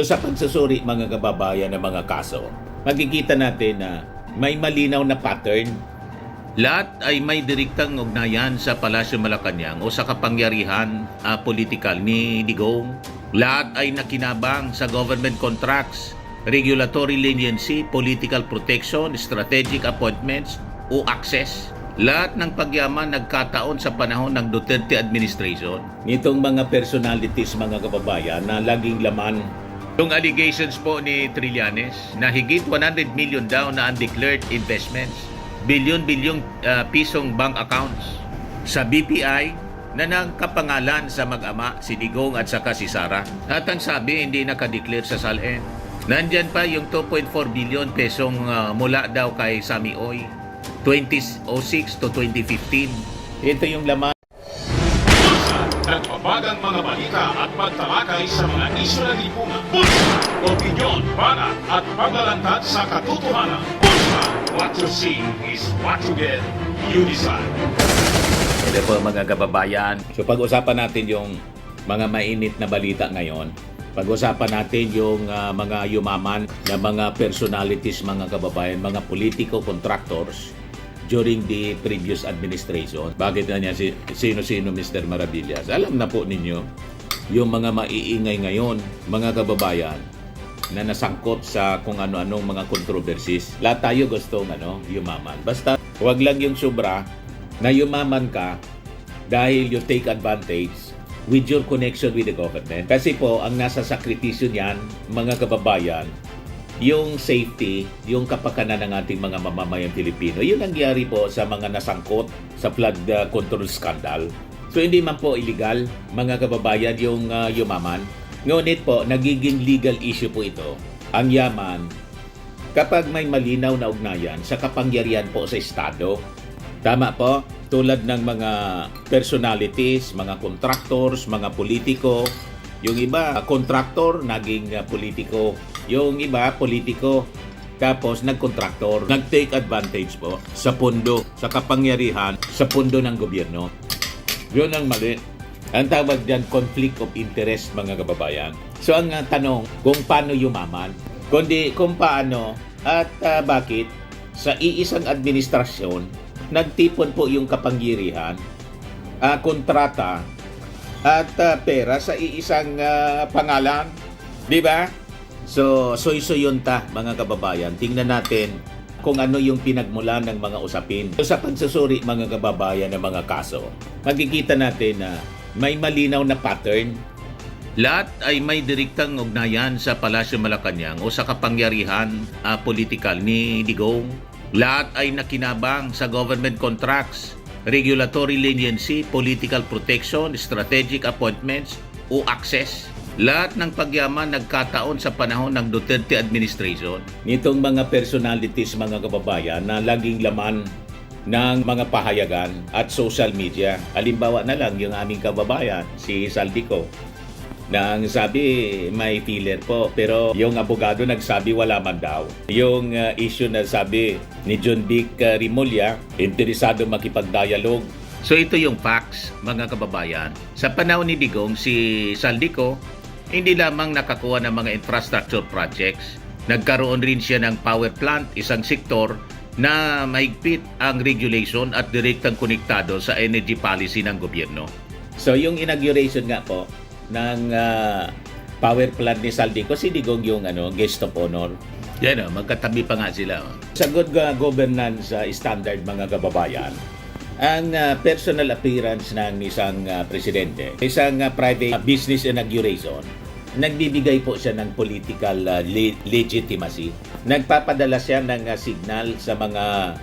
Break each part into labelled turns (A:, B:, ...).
A: Sa pagsusuri mga kababayan ng mga kaso, makikita natin na may malinaw na pattern. Lahat ay may direktang ugnayan sa Palasyo Malacanang o sa kapangyarihan politikal ni Digong. Lahat ay nakinabang sa government contracts, regulatory leniency, political protection, strategic appointments o access. Lahat ng pagyaman nagkataon sa panahon ng Duterte administration. Nitong mga personalities mga kababayan na laging laman yung allegations po ni Trillanes na higit 100 million daw na undeclared investments, bilyon-bilyong pisong bank accounts sa BPI na nagkapangalan sa mag-ama si Digong at saka si Sara. At ang sabi hindi nakadeclare sa SALN. Nandyan pa yung 2.4 billion pesong mula daw kay Sami Oy 2006 to 2015. Ito yung laman.
B: Nagbabagang mga balita at pagtalakay sa mga isyu na lipunan. Bulsa! Opinyon, banat at paglalantad sa katotohanan. Bulsa! What you see is what you get. You decide.
A: Ito po mga kababayan. So pag-usapan natin yung mga mainit na balita ngayon. Pag-usapan natin yung mga yumaman na mga personalities mga kababayan, mga politiko, contractors during the previous administration. Bakit na niya sino-sino Mr. Maravillas? Alam na po ninyo yung mga maiingay ngayon, mga kababayan, na nasangkot sa kung ano-anong mga controversies. Lahat tayo gustong yumaman. Basta wag lang yung sobra na yumaman ka dahil you take advantage with your connection with the government. Kasi po, ang nasa sakripisyo niyan, mga kababayan, yung safety, yung kapakanan ng ating mga mamamayang Pilipino. Yun ang nangyari po sa mga nasangkot sa flood control scandal. So hindi man po illegal, mga kababayan, yung yumaman. Ngunit po, nagiging legal issue po ito. Ang yaman, kapag may malinaw na ugnayan sa kapangyarihan po sa Estado. Tama po, tulad ng mga personalities, mga contractors, mga politiko. Yung iba, contractor, naging politiko. Yung iba, politiko, tapos nag-contractor. Nag-take advantage po sa pundo, sa kapangyarihan, sa pundo ng gobyerno. Yun ang mali. Ang tawag dyan, conflict of interest, mga kababayan. So ang tanong, kung paano yumaman, kundi kung paano at bakit sa iisang administrasyon, nagtipon po yung kapangyarihan, kontrata, at pera sa iisang pangalan. Di ba? So, soy-soyon ta, mga kababayan. Tingnan natin kung ano yung pinagmulan ng mga usapin. So, sa pagsusuri, mga kababayan, ng mga kaso, makikita natin na may malinaw na pattern. Lahat ay may direktang ugnayan sa Palasyo Malacanang o sa kapangyarihan politikal ni Digong. Lahat ay nakinabang sa government contracts, regulatory leniency, political protection, strategic appointments o access. Lahat ng pagyaman nagkataon sa panahon ng Duterte administration. Nitong mga personalities, mga kababayan, na laging laman ng mga pahayagan at social media. Halimbawa na lang yung aming kababayan, si Saldico, na ang sabi may filler po, pero yung abogado nagsabi wala man daw. Yung issue na sabi ni John Vic Rimulya, interesado makipag-dialogue. So ito yung facts, mga kababayan. Sa panahon ni Digong, si Saldico hindi lamang nakakuha ng mga infrastructure projects, nagkaroon rin siya ng power plant, isang sektor na mahigpit ang regulation at direktang konektado sa energy policy ng gobyerno. So yung inauguration nga po ng power plant ni Saldico, si Digong yung guest of honor. Yan magkatabi pa nga sila. Sa good governance standard, mga kababayan, ang personal appearance ng isang presidente, isang private business inauguration, nagbibigay po siya ng political legitimacy. Nagpapadala siya ng signal sa mga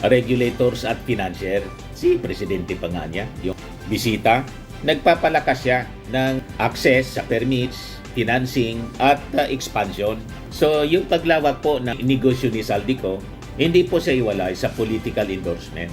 A: regulators at financier. Si presidente pa nga niya, yung bisita, nagpapalakas siya ng access sa permits, financing, at expansion. So, yung paglawak po ng negosyo ni Saldico, hindi po siya iwalay sa political endorsement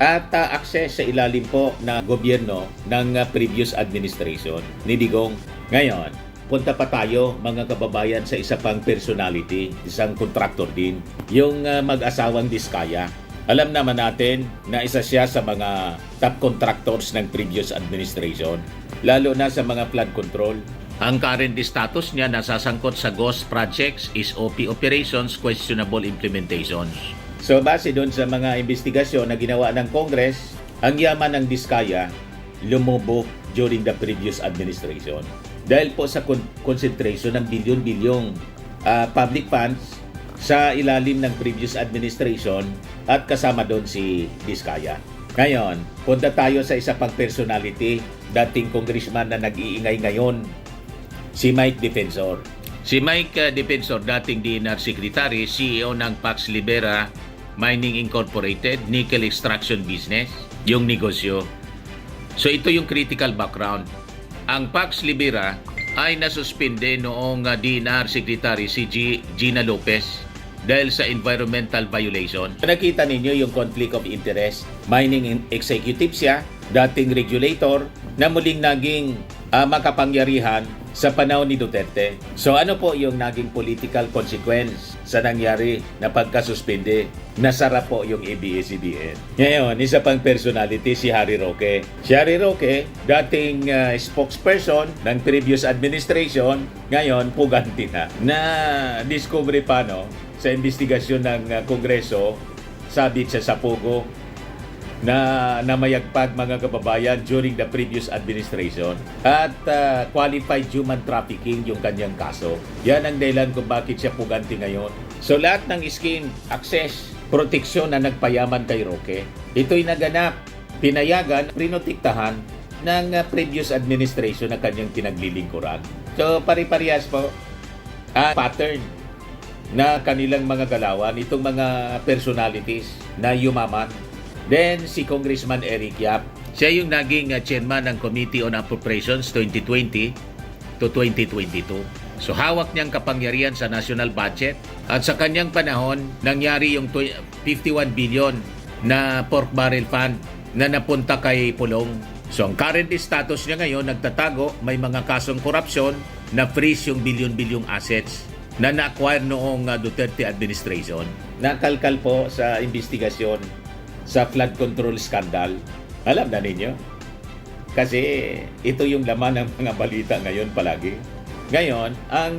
A: at access sa ilalim po na gobyerno ng previous administration ni Digong. Ngayon, punta pa tayo, mga kababayan, sa isa pang personality, isang contractor din, yung mag-asawang Diskaya. Alam naman natin na isa siya sa mga top contractors ng previous administration, lalo na sa mga flood control. Ang current status niya nasasangkot sa ghost projects, SOP operations, questionable implementations. So base doon sa mga investigasyon na ginawa ng Congress, ang yaman ng Diskaya lumubog during the previous administration. Dahil po sa concentration ng bilyon-bilyong public funds sa ilalim ng previous administration at kasama doon si Diskaya. Ngayon, punta tayo sa isa pang personality, dating congressman na nag-iingay ngayon, si Mike Defensor. Si Mike Defensor, dating DNR Secretary, CEO ng Pax Libera Mining Incorporated, nickel extraction business, yung negosyo. So ito yung critical background. Ang Pax Libera ay nasuspinde noong DNR Secretary si Gina Lopez dahil sa environmental violation. Nakita ninyo yung conflict of interest. Mining executive siya, dating regulator, na muling naging makapangyarihan sa panahon ni Duterte. So ano po yung naging political consequence sa nangyari na pagkasuspinde? Nasara po yung ABS-CBN. Ngayon, isa pang personality si Harry Roque. Si Harry Roque, dating spokesperson ng previous administration, ngayon puganti na discovery pa sa investigasyon ng Kongreso, sabit siya sa Pugo na namayagpag mga kababayan during the previous administration at qualified human trafficking yung kanyang kaso. Yan ang dahilan kung bakit siya puganti ngayon. So lahat ng scheme, access, proteksyon na nagpayaman kay Roque, ito'y naganap, pinayagan, prinotektahan ng previous administration na kanyang pinaglilingkuran. So pari-parehas po pattern na kanilang mga galawan, itong mga personalities na yumaman. Then, si Congressman Eric Yap, siya yung naging chairman ng Committee on Appropriations 2020 to 2022. So, hawak niyang kapangyarihan sa national budget. At sa kanyang panahon, nangyari yung 51 billion na pork barrel fund na napunta kay Pulong. So, ang current status niya ngayon, nagtatago, may mga kasong korupsyon na freeze yung bilyon-bilyong assets na na-acquire noong Duterte administration. Nakalkal po sa investigasyon sa flood control scandal. Alam na ninyo? Kasi ito yung laman ng mga balita ngayon palagi. Ngayon, ang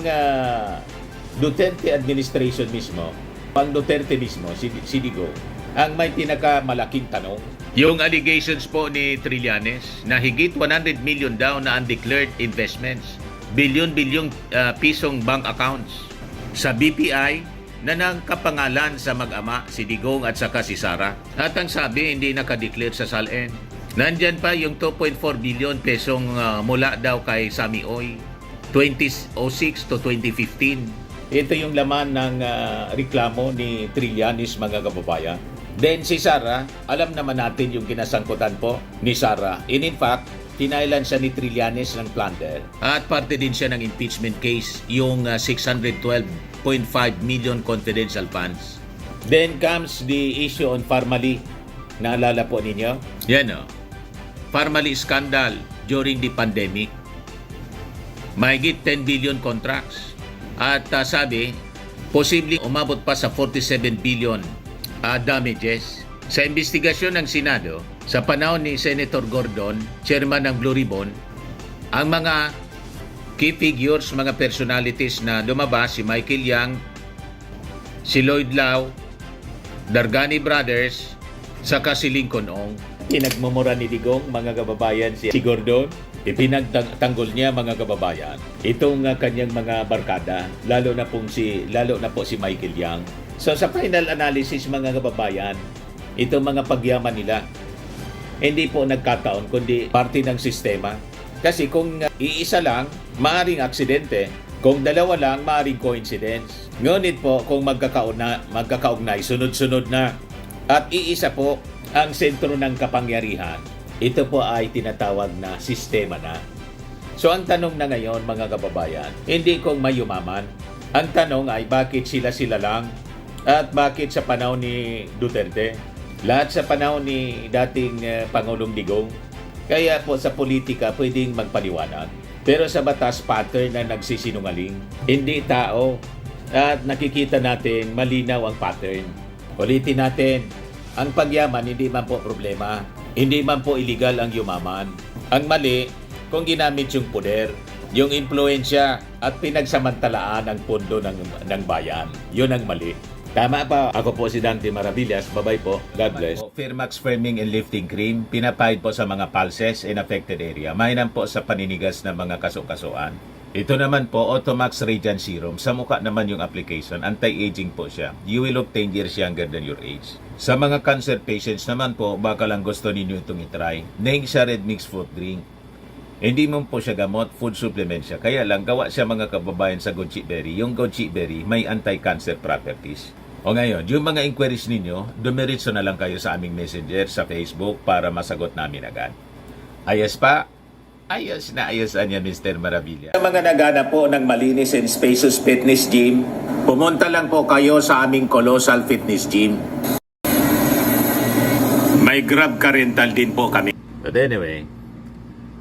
A: Duterte administration mismo, ang Duterte mismo, si Digo, ang may pinakamalaking tanong. Yung allegations po ni Trillanes na higit 100 million daw na undeclared investments, bilyon-bilyong pisong bank accounts sa BPI na nangkapangalan sa mag-ama, si Digong at saka si Sara. At ang sabi, hindi nakadeclare sa SALN. Nandyan pa yung 2.4 billion pesong mula daw kay Sami Oy, 2006 to 2015. Ito yung laman ng reklamo ni Trillanes, mga kababayan. Then si Sara, alam naman natin yung kinasangkutan po ni Sara. In fact, tinailan siya ni Trillanes ng plunder. At parte din siya ng impeachment case, yung 612.5 million confidential funds. Then comes the issue on Parmali. Naalala po ninyo? Yan o. Parmali scandal during the pandemic. Mahigit 10 billion contracts. At sabi, posibleng umabot pa sa 47 billion damages. Sa investigasyon ng Senado, sa panahon ni Senator Gordon, chairman ng Blue Ribbon, ang mga key figures, mga personalities na lumabas, si Michael Yang, si Lloyd Lau, Dargani Brothers, saka si Lincoln Ong. Pinagmumura ni Digong, mga kababayan, si Gordon. Ipinagtanggol niya, mga kababayan, itong kanyang mga barkada, lalo na po si Michael Yang. So sa final analysis, mga kababayan, itong mga pagyaman nila, hindi po nagkataon, kundi parte ng sistema. Kasi kung iisa lang, maaring aksidente. Kung dalawa lang, maaring coincidence. Ngunit po, kung magkakaugnay, sunod-sunod na, at iisa po ang sentro ng kapangyarihan, ito po ay tinatawag na sistema na. So ang tanong na ngayon, mga kababayan, hindi kung may yumaman. Ang tanong ay bakit sila lang at bakit sa panahon ni Duterte? Lahat sa panahon ni dating Pangulong Digong. Kaya po sa politika pwedeng magpaliwanag. Pero sa batas, pattern na nagsisinungaling. Hindi tao. At nakikita natin malinaw ang pattern. Ulitin natin, ang pagyaman hindi man po problema. Hindi man po illegal ang yumaman. Ang mali, kung ginamit yung poder yung impluensya at pinagsamantalaan ang pondo ng bayan. Yun ang mali. Tama pa. Ako po si Dante Maravillas. Bye-bye po. God bless. Firmax Firming and Lifting Cream, pinapahid po sa mga pulses in affected area. Mainam po sa paninigas ng mga kaso-kasuan. Ito naman po, Automax Radiant Serum. Sa mukha naman yung application. Anti-aging po siya. You will look 10 years younger than your age. Sa mga cancer patients naman po, baka lang gusto ninyo itong itry. Neng siya red mix fruit drink. Hindi mo po siya gamot, food supplement siya. Kaya lang, gawa siya mga kababayan sa goji berry. Yung goji berry may anti-cancer properties. O ngayon, yung mga inquiries ninyo, dumiritso na lang kayo sa aming messenger sa Facebook para masagot namin agad. Ayos pa? Ayos na ayos niya, Mr. Maravilla. Sa mga nagana po ng malinis and spacious fitness gym, pumunta lang po kayo sa aming Colossal Fitness Gym. May Grab car rental din po kami. But anyway,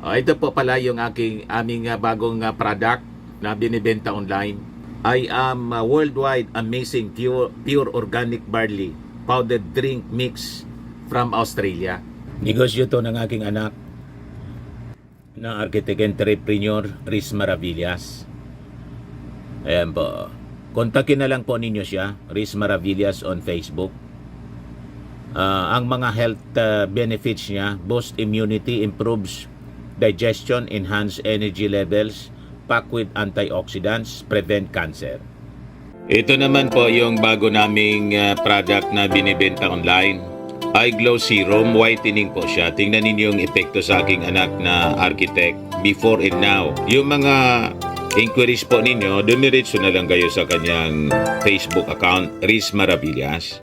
A: ito po pala yung aming bagong product na binibenta online. I am worldwide amazing pure organic barley powdered drink mix from Australia. Negosyo to ng aking anak na architect entrepreneur Riz Maravillas. Ayan po. Kontakin na lang po ninyo siya, Riz Maravillas on Facebook. Ang mga health benefits niya, boost immunity, improves digestion, enhance energy levels, packed with antioxidants, prevent cancer. Ito naman po yung bago naming product na binibenta online. Eye Glow Serum, whitening po siya. Tingnan ninyo yung epekto sa aking anak na architect before and now. Yung mga inquiries po ninyo, dumiretso na lang kayo sa kanyang Facebook account, Riz Maravillas.